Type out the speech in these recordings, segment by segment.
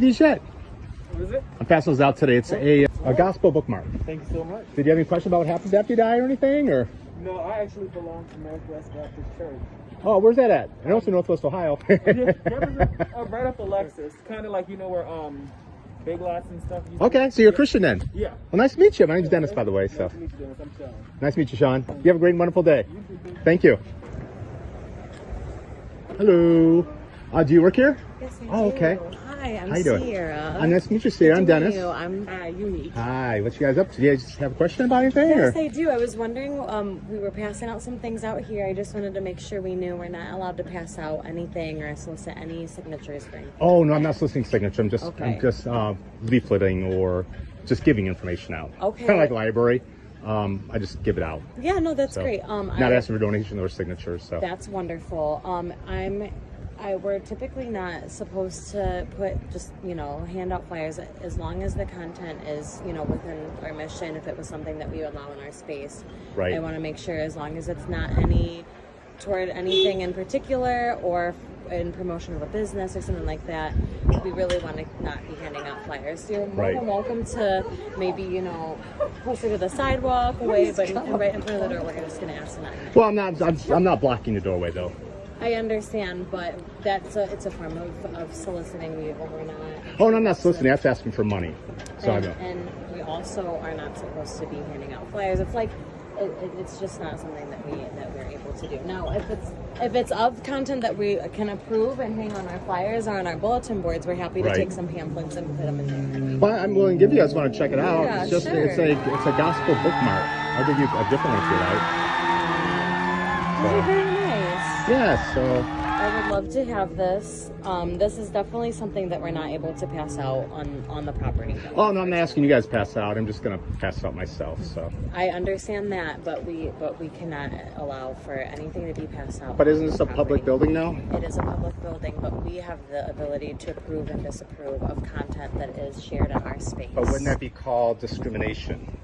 These yet? What is it? I'm passing those out today. It's a gospel bookmark. Thank you so much. Did you have any question about what happened after you die or anything? Or No, I actually belong to Northwest Baptist Church. oh, where's that at? I know it's in Northwest Ohio. Right up Alexis. Kind of like, you know, where Big Lots and stuff. Okay, so you're a Christian then? Yeah. Well, nice to meet you. My name's Dennis, by the way. So Nice to meet you, Dennis. I'm Sean. nice to meet you, Sean. You have a great and wonderful day. Thank you. Hello. Do you work here? Yes, I do. Oh, okay. Hi, I'm How you doing? Sierra. Nice to meet you, Sierra. I'm Dennis. I'm Unique. Hi. What you guys up to? Do you guys have a question about anything? Yes, Or? I do. I was wondering, we were passing out some things out here. I just wanted to make sure we knew we're not allowed to pass out anything or solicit any signatures for anything. Oh no, I'm not soliciting signature. I'm just Okay. leafleting or just giving information out. Okay. Kind of like a library. I just give it out. Yeah, no, that's So, great. Not asking for donation or signatures. So. That's wonderful. We're typically not supposed to hand out flyers as long as the content is, within our mission. If it was something that we allow in our space, Right. I want to make sure as long as it's not toward anything in particular or in promotion of a business or something like that, we really want to not be handing out flyers. So you're more than welcome to maybe, closer to the sidewalk away, but right in front of the door, we're just going to ask to not. Well, I'm not blocking the doorway though. I understand, but it's a form of soliciting. We're not. Oh no, I'm not soliciting. That's asking for money. So And we also are not supposed to be handing out flyers. It's like it's just not something that we're able to do. Now, if it's of content that we can approve and hang on our flyers or on our bulletin boards, we're happy to take some pamphlets and put them in there. Well, I'm willing to give you guys want to check it out. Yeah, it's just sure. it's a gospel bookmark. I'll give you a different one if you like. Oh, very nice. Yeah, so I would love to have this. This is definitely something that we're not able to pass out on the property. oh no, I'm not asking you guys to pass it out. I'm just gonna pass it out myself. So. I understand that, but we cannot allow for anything to be passed out. But isn't on this the a public property. building now? It is a public building, but we have the ability to approve and disapprove of content that is shared in our space. But wouldn't that be called discrimination?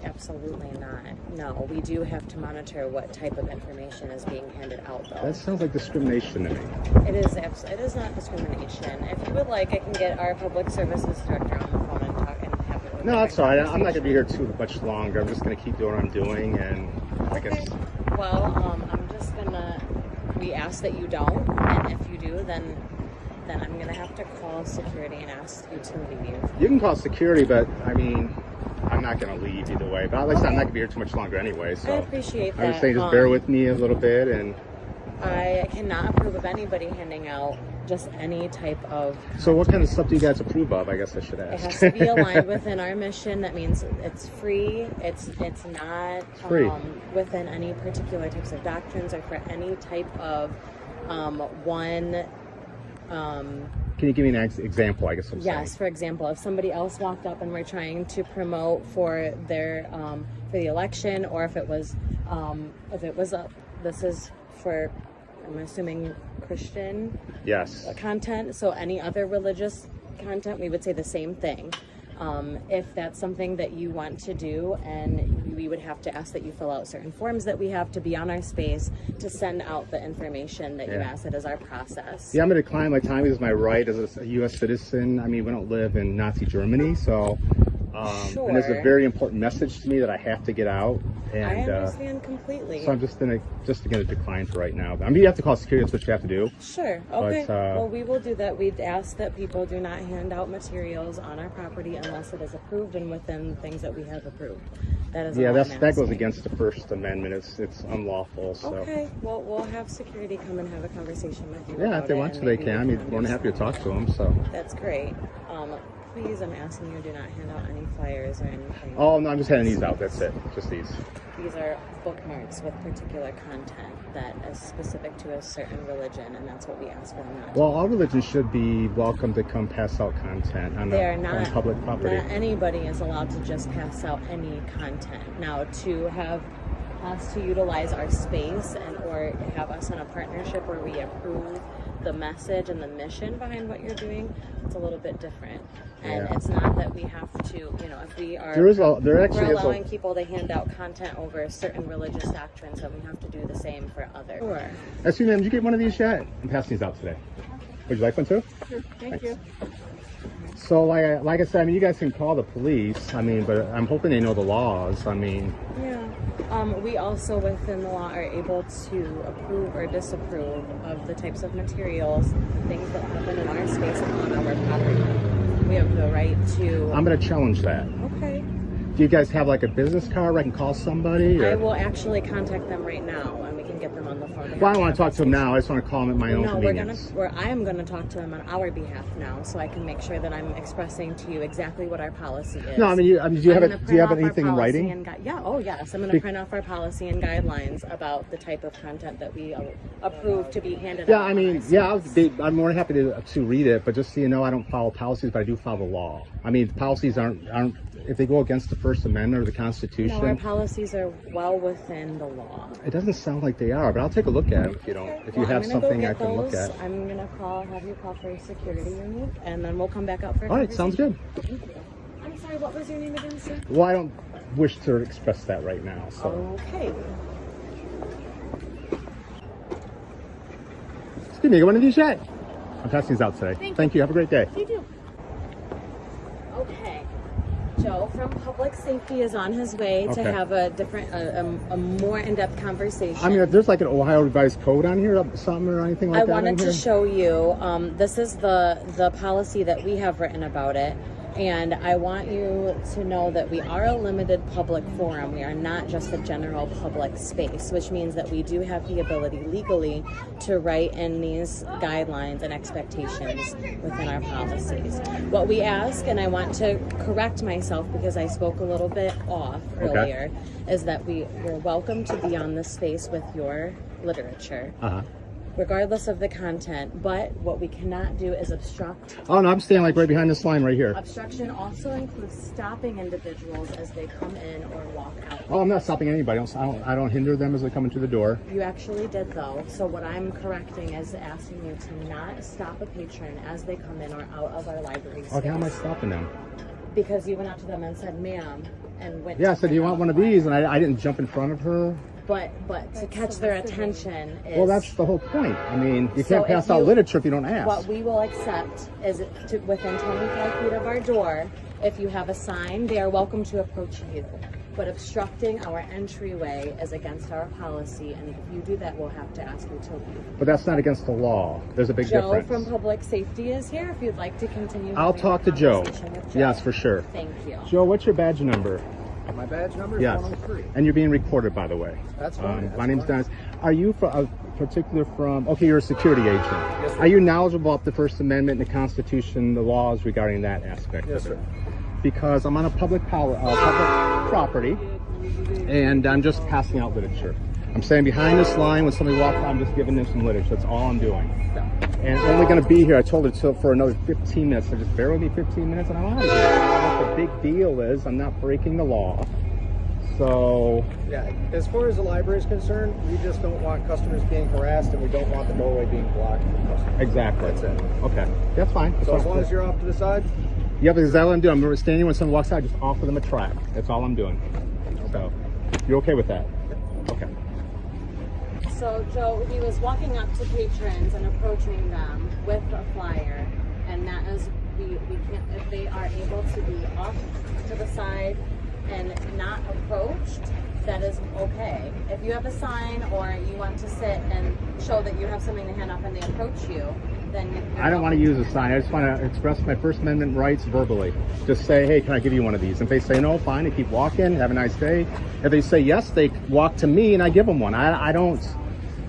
Absolutely not. No, we do have to monitor what type of information is being handed out, though. That sounds like discrimination to me. It is not discrimination. If you would like, I can get our public services director on the phone and talk and have it. No, that's all right. I'm not gonna be here too much longer. I'm just gonna keep doing what I'm doing, and I guess. Well, I'm just gonna. We ask that you don't, and if you do, then I'm gonna have to call security and ask you to leave. You can call security, but I mean, I'm not gonna leave either way. But like I said, I'm not gonna be here too much longer anyway. So I appreciate that. I was saying, just bear with me a little bit, and. I cannot approve of anybody handing out just any type of. So what kind of stuff do you guys approve of? I guess I should ask. It has to be aligned within our mission. That means it's free. It's not free. Within any particular types of doctrines or for any type of one. Can you give me an example? I guess I'm saying. Yes, for example, if somebody else walked up and we're trying to promote for their for the election, or if it was this is for, I'm assuming, Christian content. So any other religious content, we would say the same thing. If that's something that you want to do, and we would have to ask that you fill out certain forms that we have to be on our space to send out the information that you asked. It is our process. Yeah, I'm going to decline my time. It is my right as a U.S. citizen. I mean, we don't live in Nazi Germany, so and there's a very important message to me that I have to get out. And, I understand completely. So I'm just gonna decline for right now. I mean, you have to call security. That's what you have to do. Sure. Okay. But, well, we will do that. We'd ask that people do not hand out materials on our property unless it is approved and within things that we have approved. That is. Yeah, that goes against the First Amendment. It's unlawful. So. Okay. Well, we'll have security come and have a conversation with you. Yeah, if they want to, they can. I mean, more than happy to talk to them. So. That's great. Please, I'm asking you, do not hand out any flyers or anything. Oh no, I'm just handing these out. That's it. Just these. These are bookmarks with particular content that is specific to a certain religion, and that's what we ask for them not to. Well, all religions should be welcome to come pass out content on public property. Not anybody is allowed to just pass out any content. Now, to have us to utilize our space or have us in a partnership where we approve the message and the mission behind what you're doing, it's a little bit different. And it's not that we have to, if we are we're allowing people to hand out content over certain religious doctrines, then we have to do the same for others. Sure. Excuse me, ma'am, did you get one of these yet? I'm passing these out today. Would you like one too? Sure. Thank you. So like I said, I mean, you guys can call the police. I mean, but I'm hoping they know the laws. I mean. Yeah. We also, within the law, are able to approve or disapprove of the types of materials, things that happen in our space and on our property. We have the right to. I'm going to challenge that. Okay. Do you guys have like a business card where I can call somebody? Or? I will actually contact them right now, and we can get them on the phone. Well, I don't want to talk to them now. I just want to call them at my own convenience. I am gonna talk to them on our behalf now, so I can make sure that I'm expressing to you exactly what our policy is. No, I mean, do you have anything in writing? Oh yes, I'm gonna print off our policy and guidelines about the type of content that we approve to be handed out. Yeah, I mean, I'm more than happy to read it, but just so you know, I don't follow policies, but I do follow the law. I mean, policies aren't if they go against the First Amendment or the Constitution. No, our policies are well within the law. It doesn't sound like they are, but I'll take a look at them if you don't. If you have something I can look at. I'm gonna have you call for a security unit, and then we'll come back out for a All right, sounds good. Thank you. I'm sorry, what was your name again, sir? Well, I don't wish to express that right now. So. Okay. Excuse me, you got one of these yet? I'm passing these out today. Thank you. Have a great day. You do. Okay. Joe from Public Safety is on his way to have a different, a more in-depth conversation. I mean, if there's like an Ohio Revised Code on here, something or anything like that. I wanted to show you. This is the policy that we have written about it, and I want you to know that we are a limited public forum. We are not just a general public space, which means that we do have the ability legally to write in these guidelines and expectations within our policies. What we ask, and I want to correct myself because I spoke a little bit off earlier, is that we're welcome to be on this space with your literature. Regardless of the content, but what we cannot do is obstruct. Oh no, I'm standing like right behind this line right here. Obstruction also includes stopping individuals as they come in or walk out. Oh, I'm not stopping anybody. I don't hinder them as they come into the door. You actually did though. So what I'm correcting is asking you to not stop a patron as they come in or out of our library space. Okay, how am I stopping them? Because you went up to them and said, "Ma'am," and went. Yeah, I said, "Do you want one of these?" And I didn't jump in front of her. But to catch their attention is... Well, that's the whole point. I mean, you can't pass out literature if you don't ask. What we will accept is within 25 feet of our door, if you have a sign, they are welcome to approach you. But obstructing our entryway is against our policy, and if you do that, we'll have to ask you to leave. But that's not against the law. There's a big difference. Joe from Public Safety is here if you'd like to continue. I'll talk to Joe. Yes, for sure. Thank you. Joe, what's your badge number? My badge number is 103. And you're being recorded, by the way. That's fine. My name's Dennis. Are you okay, you're a security agent. Yes, sir. Are you knowledgeable about the First Amendment and the Constitution, the laws regarding that aspect Yes, of it? sir. Because I'm on a public property, and I'm just passing out literature. I'm standing behind this line. When somebody walks out, I'm just giving them some literature. That's all I'm doing. And only going to be here, I told her, for another 15 minutes. So just bear with me 15 minutes and I'm out of here. I don't know what the big deal is. I'm not breaking the law. So... Yeah, as far as the library is concerned, we just don't want customers being harassed, and we don't want the doorway being blocked for customers. Exactly. That's it. Okay. That's fine. So as long as you're off to the side? Yeah, because that's what I'm doing. I'm standing when someone walks out, just offer them a track. That's all I'm doing. So, you're okay with that? Okay. So Joe, he was walking up to patrons and approaching them with a flyer, and that is, we can't, if they are able to be off to the side and not approached, that is okay. If you have a sign or you want to sit and show that you have something to hand off and they approach you, then I don't want to use a sign. I just want to express my First Amendment rights verbally. Just say, hey, can I give you one of these? If they say no, fine, they keep walking, have a nice day. If they say yes, they walk to me and I give them one.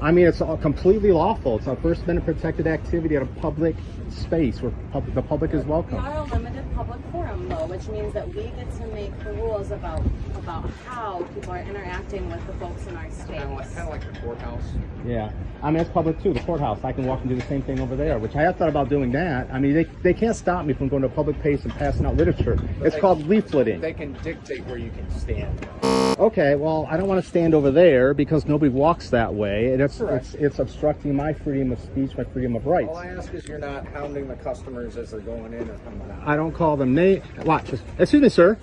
I mean, it's all completely lawful. It's a First Amendment protected activity at a public space where the public is welcome. We are a limited public forum, though, which means that we get to make the rules about how people are interacting with the folks in our space. Kind of like the courthouse. Yeah. I mean, it's public too, the courthouse. I can walk and do the same thing over there, which I have thought about doing that. I mean, they can't stop me from going to a public place and passing out literature. It's called leafleting. They can dictate where you can stand. Okay, well, I don't want to stand over there because nobody walks that way. And it's obstructing my freedom of speech, my freedom of rights. All I ask is you're not hounding the customers as they're going in or coming out. I don't call them names. Watch. Excuse me, sir.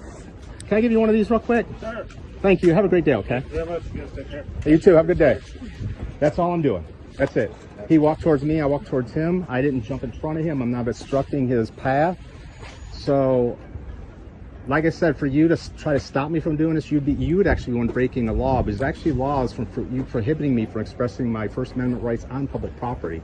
Can I give you one of these real quick? Sure. Thank you. Have a great day, okay? Very much. Yes, take care. You too. Have a good day. That's all I'm doing. That's it. He walked towards me. I walked towards him. I didn't jump in front of him. I'm not obstructing his path. So, like I said, for you to try to stop me from doing this, you would actually be one breaking the law, because there's actually laws for you prohibiting me from expressing my First Amendment rights on public property.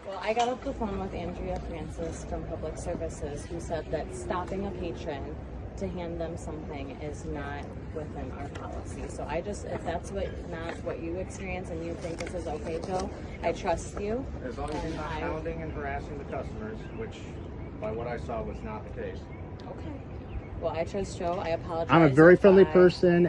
Well, I got off the phone with Andrea Francis from Public Services, who said that stopping a patron to hand them something is not within our policy. So I just, if that's not what you experience and you think this is okay, Joe, I trust you. As long as you're not hounding and harassing the customers, which by what I saw was not the case. Okay. Well, I trust Joe. I apologize. I'm a very friendly person,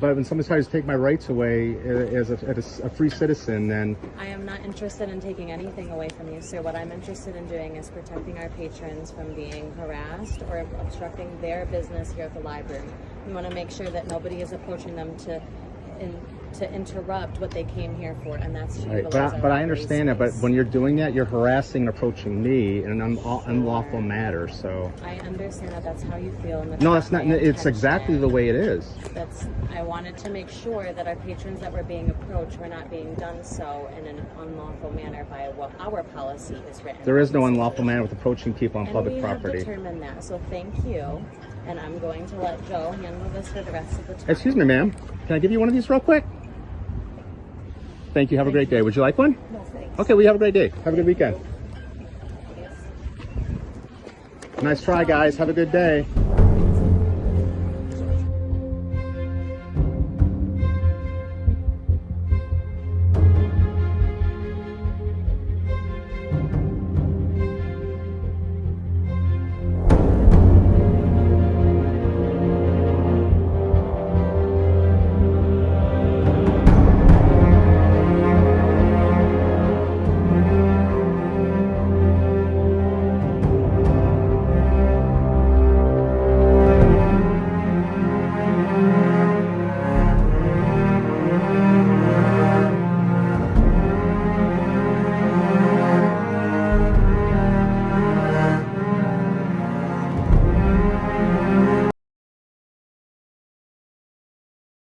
but when somebody tries to take my rights away as a free citizen, then I am not interested in taking anything away from you, sir. What I'm interested in doing is protecting our patrons from being harassed or obstructing their business here at the library. We want to make sure that nobody is approaching them to interrupt what they came here for, and that's to right. utilize our But I library understand that. But space. when you're doing that, you're harassing and approaching me in an unlawful matter. So I understand that that's how you feel. And no, that's not. It's exactly the way it is. I wanted to make sure that our patrons that were being approached were not being done so in an unlawful manner by what our policy is written. There is no unlawful manner with approaching people on public and we property. have determined that. So thank you, and I'm going to let Joe handle this for the rest of the time. Excuse me, ma'am. Can I give you one of these real quick? Thank you. Have a great day. Would you like one? No, thanks. Okay, well, you have a great day. Have a good weekend. Nice try, guys. Have a good day.